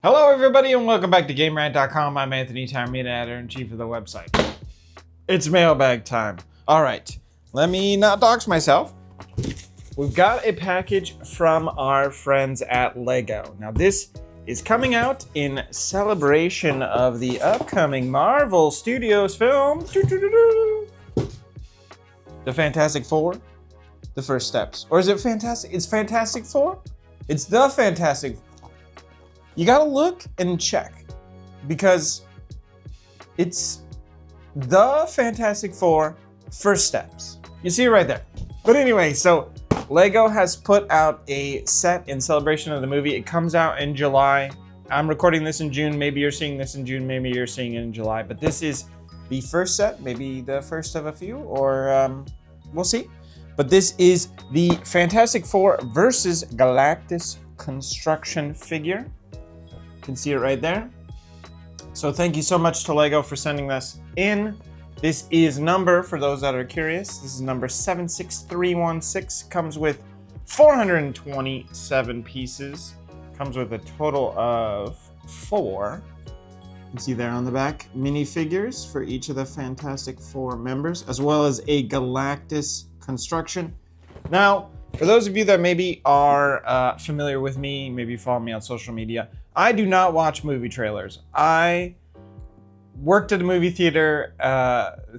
Hello everybody and welcome back to GameRant.com. I'm Anthony Taormina, editor-in-chief of the website. It's mailbag time. All right, let me not dox myself. We've got a package from our friends at LEGO. Now this is coming out in celebration of the upcoming Marvel Studios film, The Fantastic Four, The First Steps. Or is it Fantastic? It's Fantastic Four? It's The Fantastic Four. You gotta look and check because it's The Fantastic Four First Steps. You see it right there. But anyway, so LEGO has put out a set in celebration of the movie. It comes out in July. I'm recording this in June. Maybe you're seeing this in June. Maybe you're seeing it in July. But this is the first set, maybe the first of a few, or we'll see. But this is the Fantastic Four versus Galactus construction figure. You can see it right there. So thank you so much to LEGO for sending this in. This is number, for those that are curious, this is number 76316. Comes with 427 pieces. Comes with a total of 4. You can see there on the back, minifigures for each of the Fantastic Four members, as well as a Galactus construction. Now, for those of you that maybe are familiar with me, maybe follow me on social media, I do not watch movie trailers. I worked at a movie theater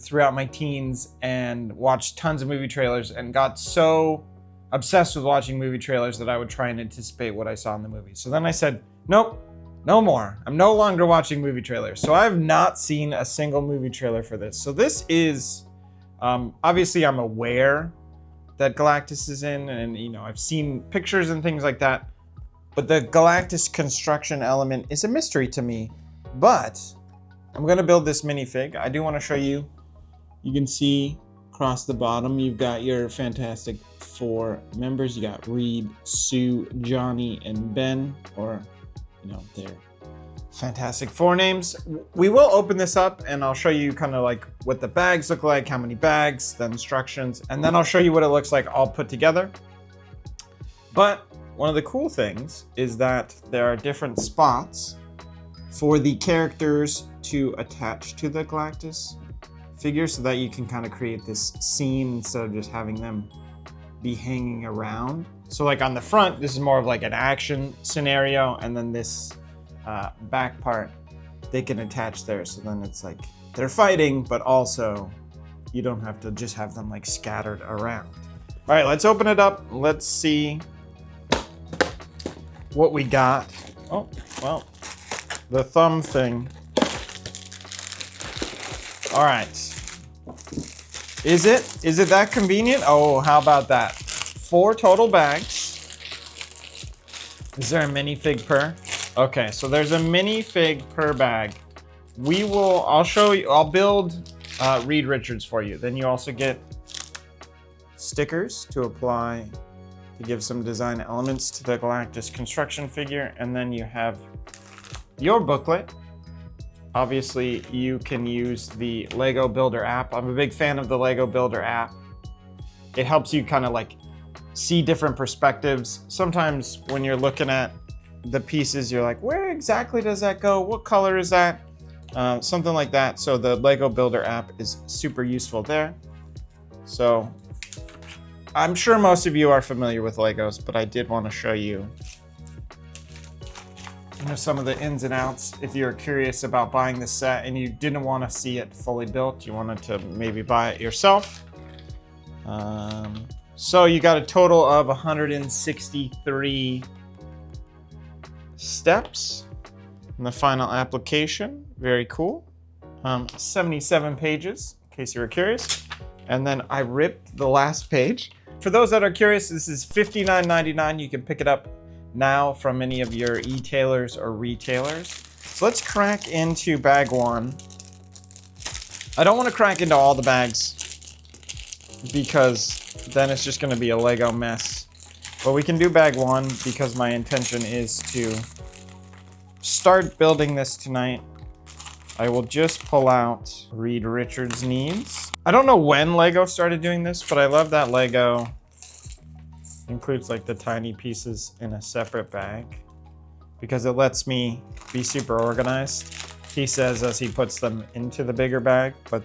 throughout my teens and watched tons of movie trailers and got so obsessed with watching movie trailers that I would try and anticipate what I saw in the movie. So then I said, nope, no more. I'm no longer watching movie trailers. So I have not seen a single movie trailer for this. So this is, obviously I'm aware that Galactus is in, and you know, I've seen pictures and things like that, but the Galactus construction element is a mystery to me. But I'm gonna build this minifig. I do want to show you. You can see across the bottom, you've got your Fantastic Four members. You got Reed, Sue, Johnny, and Ben, or you know, their Fantastic Four names. We will open this up and I'll show you kind of like what the bags look like, how many bags, the instructions, and then I'll show you what it looks like all put together. But one of the cool things is that there are different spots for the characters to attach to the Galactus figure so that you can kind of create this scene instead of just having them be hanging around. So like on the front, this is more of like an action scenario, and then this back part, they can attach there. So then it's like they're fighting, but also you don't have to just have them like scattered around. All right, let's open it up. Let's see what we got. Oh, well, the thumb thing. All right. Is it that convenient? Oh, how about that? 4 total bags. Is there a minifig per? Okay, so there's a minifig per bag. I'll show you, I'll build Reed Richards for you. Then you also get stickers to apply to give some design elements to the Galactus construction figure. And then you have your booklet. Obviously, you can use the Lego Builder app. I'm a big fan of the Lego Builder app. It helps you kind of like see different perspectives. Sometimes when you're looking at the pieces, you're like, where exactly does that go? What color is that? Something like that. So the Lego Builder app is super useful there. So I'm sure most of you are familiar with Legos, but I did want to show you, some of the ins and outs. If you're curious about buying this set and you didn't want to see it fully built, you wanted to maybe buy it yourself. So you got a total of 163 steps in the final application. Very cool. 77 pages, in case you were curious. And then I ripped the last page. For those that are curious, this is $59.99. You can pick it up now from any of your e-tailers or retailers. So let's crack into bag 1. I don't want to crack into all the bags because then it's just going to be a Lego mess. But we can do bag 1 because my intention is to start building this tonight. I will just pull out Reed Richards needs. I don't know when Lego started doing this, but I love that Lego includes like the tiny pieces in a separate bag. because it lets me be super organized, he says, as he puts them into the bigger bag. But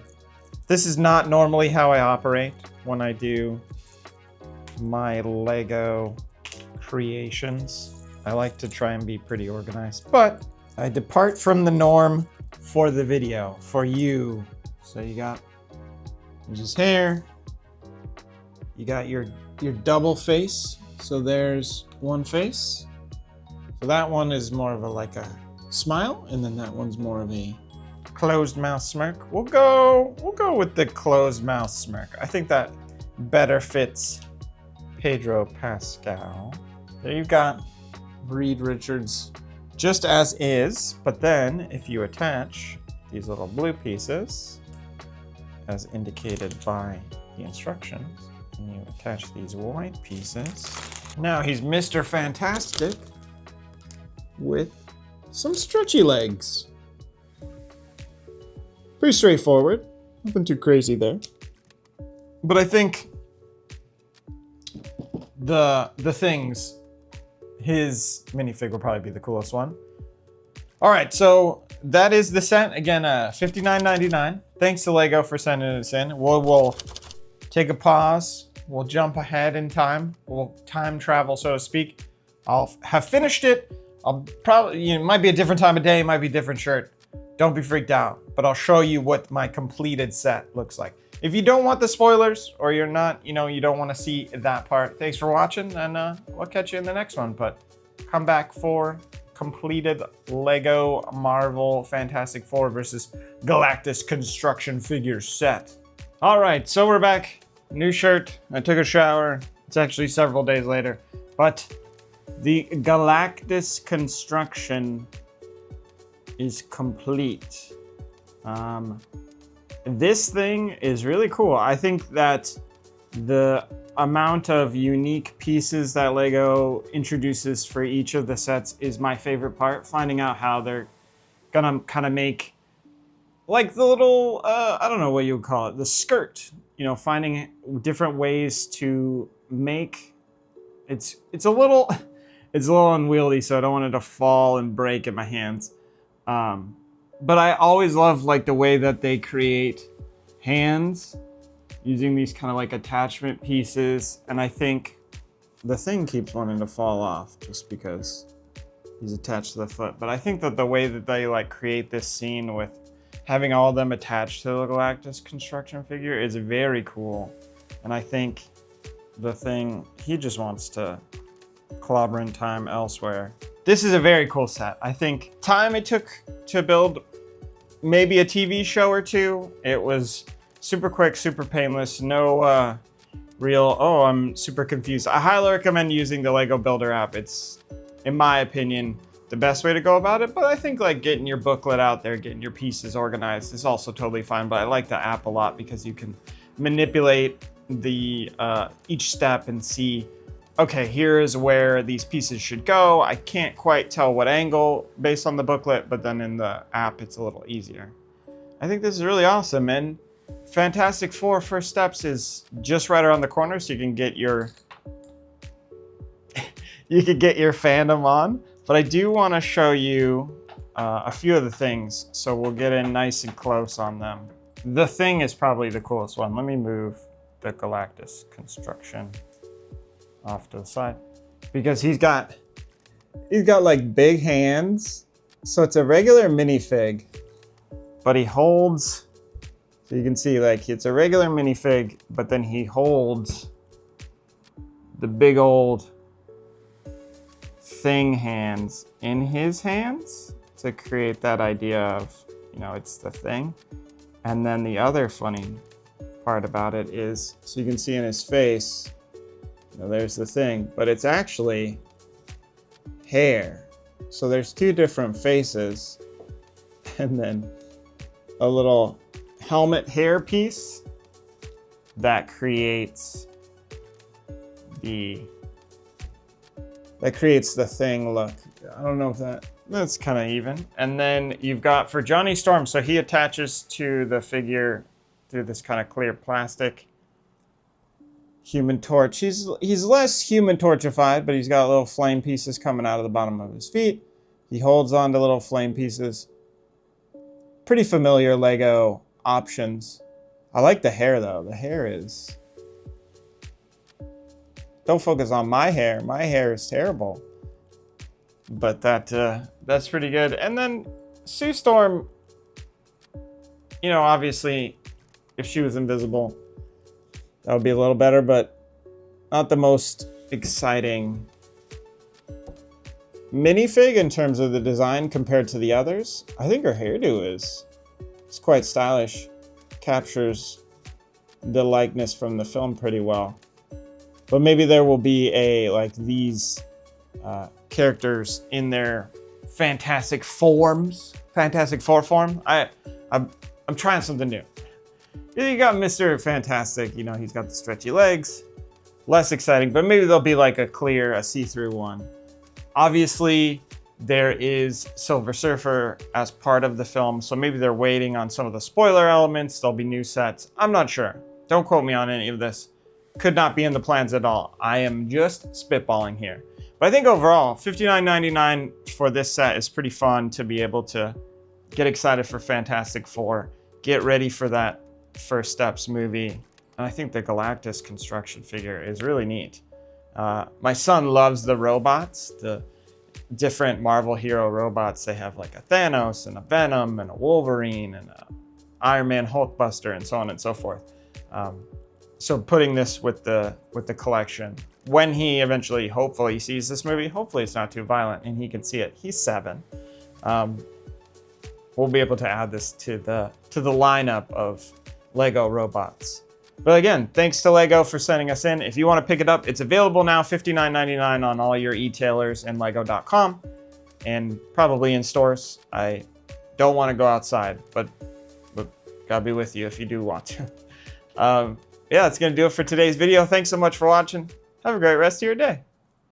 this is not normally how I operate when I do my Lego creations. I like to try and be pretty organized, but I depart from the norm for the video, for you. So you got his hair, you got your double face. So there's one face. So that one is more of like a smile, and then that one's more of a closed mouth smirk. We'll go with the closed mouth smirk. I think that better fits Pedro Pascal. There you've got Reed Richards just as is, but then if you attach these little blue pieces, as indicated by the instructions, and you attach these white pieces, now he's Mr. Fantastic with some stretchy legs. Pretty straightforward, nothing too crazy there. But I think the things, his minifig will probably be the coolest one. All right, so that is the set. Again, $59.99. Thanks to Lego for sending us in. We'll take a pause. We'll jump ahead in time. We'll time travel, so to speak. I'll have finished it. I'll probably, it might be a different time of day, it might be a different shirt. Don't be freaked out, but I'll show you what my completed set looks like. If you don't want the spoilers, or you're not, you don't want to see that part, thanks for watching, and we'll catch you in the next one. But come back for completed Lego Marvel Fantastic Four versus Galactus construction figure set. All right, so we're back. New shirt. I took a shower. It's actually several days later, but the Galactus construction is complete. This thing is really cool. I think that the amount of unique pieces that Lego introduces for each of the sets is my favorite part. Finding out how they're gonna kind of make like the little, I don't know what you would call it, the skirt, finding different ways to make, it's a little unwieldy, so I don't want it to fall and break in my hands. But I always love like the way that they create hands using these kind of like attachment pieces. And I think the thing keeps wanting to fall off just because he's attached to the foot. But I think that the way that they like create this scene with having all of them attached to the Galactus construction figure is very cool. And I think the thing, he just wants to clobber in time elsewhere. This is a very cool set. I think time it took to build maybe a TV show or two. It was super quick, super painless, no real, oh, I'm super confused. I highly recommend using the Lego Builder app. It's, in my opinion, the best way to go about it. But I think like getting your booklet out there, getting your pieces organized is also totally fine. But I like the app a lot because you can manipulate the each step and see, okay, here is where these pieces should go. I can't quite tell what angle based on the booklet, but then in the app, it's a little easier. I think this is really awesome. And Fantastic Four First Steps is just right around the corner, so you can get your fandom on. But I do want to show you a few of the things, so we'll get in nice and close on them. The thing is probably the coolest one. Let me move the Galactus construction off to the side because he's got like big hands. So it's a regular minifig, but he holds, so you can see like it's a regular minifig, but then he holds the big old thing hands in his hands to create that idea of, it's the thing. And then the other funny part about it is, so you can see in his face, there's the thing, but it's actually hair. So there's two different faces and then a little helmet hair piece that creates the thing look. I don't know if that's kind of even. And then you've got for Johnny Storm, so he attaches to the figure through this kind of clear plastic. Human Torch. He's less Human Torchified, but he's got little flame pieces coming out of the bottom of his feet. He holds on to little flame pieces. Pretty familiar Lego options. I like the hair though. The hair is... Don't focus on my hair. My hair is terrible. But that's pretty good. And then Sue Storm, you know, obviously, if she was invisible, that would be a little better, but not the most exciting minifig in terms of the design compared to the others. I think her hairdo is quite stylish. Captures the likeness from the film pretty well. But maybe there will be these characters in their Fantastic Four form. I'm trying something new. You got Mr. Fantastic, you know, he's got the stretchy legs. Less exciting, but maybe there'll be like a see-through one. Obviously, there is Silver Surfer as part of the film, so maybe they're waiting on some of the spoiler elements. There'll be new sets. I'm not sure. Don't quote me on any of this. Could not be in the plans at all. I am just spitballing here. But I think overall, $59.99 for this set is pretty fun to be able to get excited for Fantastic Four, get ready for that First Steps movie. And I think the Galactus construction figure is really neat. My son loves the robots, the different Marvel hero robots. They have like a Thanos and a Venom and a Wolverine and a Iron Man Hulkbuster and so on and so forth. So putting this with the collection, when he eventually hopefully sees this movie, hopefully it's not too violent and he can see it. He's 7. We'll be able to add this to the lineup of Lego robots. But again, thanks to Lego for sending us in. If you want to pick it up, it's available now, $59.99 on all your e-tailers and lego.com and probably in stores. I don't want to go outside, but gotta be with you if you do want to. Yeah, that's going to do it for today's video. Thanks so much for watching. Have a great rest of your day.